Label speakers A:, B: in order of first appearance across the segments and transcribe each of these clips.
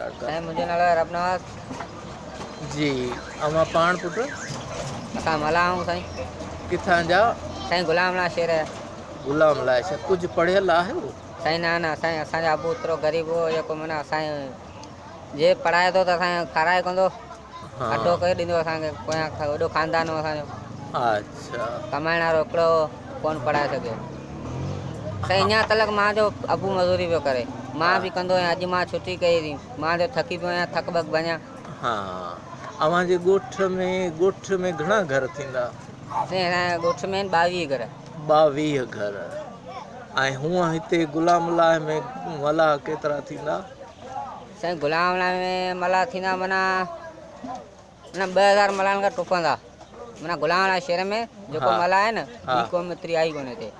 A: Start कर।
B: साईं मुंहिंजो नालो आहे रबनवास।
A: जी अमां पाण पुट
B: असां मला आहियूं साईं।
A: किथां जा?
B: साईं गुलामला शेर जा।
A: गुलाम लाइ छा कुझु पढ़ियल आहियो?
B: साईं न साईं असांजो अबू एतिरो ग़रीब हो जेको माना असांजे जे पढ़ाए थो त असांजो खाराए कंदो,
A: हा
B: अटो करे ॾींदो असांखे। पोयां वॾो ख़ानदान हो असांजो।
A: अच्छा
B: कमाइण वारो हिकिड़ो कोन पढ़ाए सघियो। साईं अञा तलक मां जो अबू मज़ूरी पियो करे, मां
A: हा
B: बि कंदो आहियां। अॼु मां छुटी कई हुई, मां जो थकी पियो आहियां, थक ॿक भञा।
A: हा अव्हांजे ॻोठ में घणा घर थींदा?
B: साईं असांजे ॻोठ में आहिनि 22 घर।
A: 22 घर। ऐं हूअं हिते गुलामलाह में मला केतिरा थींदा?
B: साईं गुलामला में मला थींदा माना 2000 मलानि खां टुपंदा। माना गुलामला शहर में जेको
A: हा
B: मला आहे न,
A: हा
B: ॿी क़ौम में एतिरी आई कोन्हे हिते।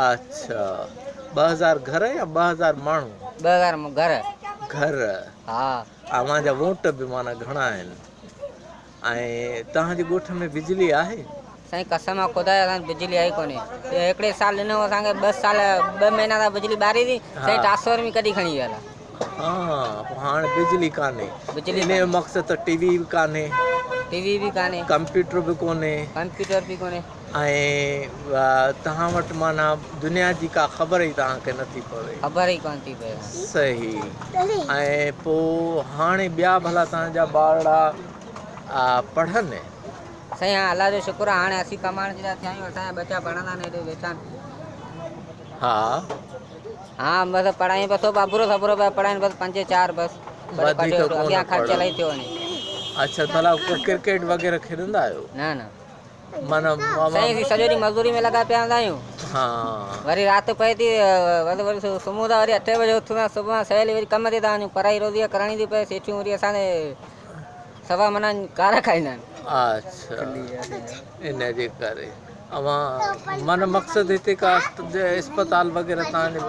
A: अच्छा 2000 घर या 2000 माण्हू?
B: 2000 घर।
A: घर।
B: हा
A: अव्हांजा वोट बि माना घणा आहिनि। ऐं तव्हांजे ॻोठ में बिजली आहे?
B: साईं कसम ख़ुदा असां बिजली आई कोन्हे। हिकिड़े साल ॾिनो असांखे 2 महीना त बिजली ॿारी थी।
A: हा
B: साईं ट्रांसफर बि कढी खणी वियल आहे।
A: हा हाणे बिजली कान्हे।
B: बिजली
A: इन जो
B: कान्हे,
A: मक़सदु त टीवी बि कान्हे,
B: टीवी बि कान्हे,
A: कंप्यूटर बि कोन्हे।
B: कंप्यूटर बि कोन्हे।
A: ऐं तव्हां वटि माना दुनिया जी का ख़बर ई तव्हांखे नथी पवे।
B: ख़बर ई कोन थी पए।
A: सही। ऐं पोइ हाणे ॿिया भला तव्हांजा ॿारड़ा पढ़नि?
B: साईं हा अल्लाह जो शुक्र आहे, हाणे असीं कमाइण जे लाइ थिया आहियूं। असांजा बचा पढ़ंदा आहिनि, हेॾे वेठा आहिनि।
A: हा
B: हा बसि पढ़ाई बसि अबरो सबिरो पिया पढ़ाइनि, बसि 5-4 बसि। पर
A: वधीक कोन
B: अॻियां ख़र्च
A: पढ़ो।
B: इलाही थियो वञे।
A: अच्छा भला क्रिकेट वग़ैरह खेॾंदा आहियो?
B: न
A: माना
B: साईं असीं सॼो ॾींहुं मज़दूरी में लॻा पिया हूंदा आहियूं।
A: हा
B: वरी राति पए थी, वरी सुम्हूं था, वरी 8 बजे उथूं, सुबुह सवेल वरी कम ते था वञूं। पढ़ाई रोज़ी करणी थी पए। सेठियूं वरी असांजे सवा माना कार खाईंदा आहिनि।
A: अच्छा इन जे करे मन मक़सदु हिते का अस्पताल वग़ैरह तव्हांजे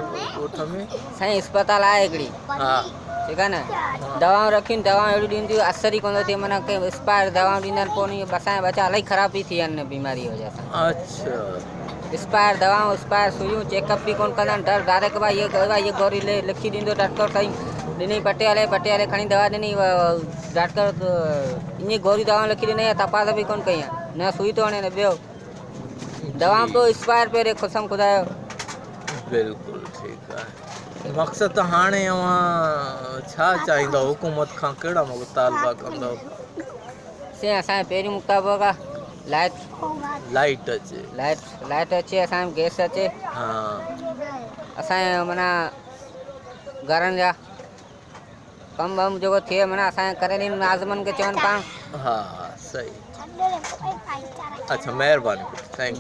A: ॻोठ में?
B: साईं अस्पताल आहे हिकिड़ी,
A: हा
B: ठीकु आहे न। दवाऊं रखियूं, दवाऊं अहिड़ियूं ॾींदियूं, असर ई कोन थो थिए। माना कंहिं एक्सपायर दवाऊं ॾींदा आहिनि, पोइ उन असांजा बचा इलाही ख़राब थी विया आहिनि बीमारी जी वजह सां।
A: अच्छा
B: एक्सपायर दवाऊं, एक्सपायर सुइयूं, चेकअप बि कोन कंदा आहिनि। डायरेक्ट भाई ये गोरी लिखी ॾींदो डॉक्टर। साईं ॾिनी पटे खणी दवा ॾिनी, डॉक्टर ईअं गोरी दवाऊं लिखी ॾिनई, तपास बि कोन कई आहे। न सुई थो हणे न ॿियो,
A: जी
B: दवाऊं पोइ एक्सपायर पियो ॾे क़सम ख़ुदा जो।
A: बिल्कुलु ठीकु आहे। मक़सदु त हाणे छा चाहींदव हुकूमत खां? कहिड़ा मुतालबा कंदव?
B: साईं असांजे पहिरियों मुताबिक़ आहे
A: लाइट अचे।
B: लाइट अचे, असांजो गैस अचे।
A: हा
B: असांजे माना घरनि जा कम वम जेको थिए, माना असांजे करे ॾींहुं मुलाज़िमनि खे चवनि पाण।
A: हा सही। अच्छा महिरबानी, थैंक यू।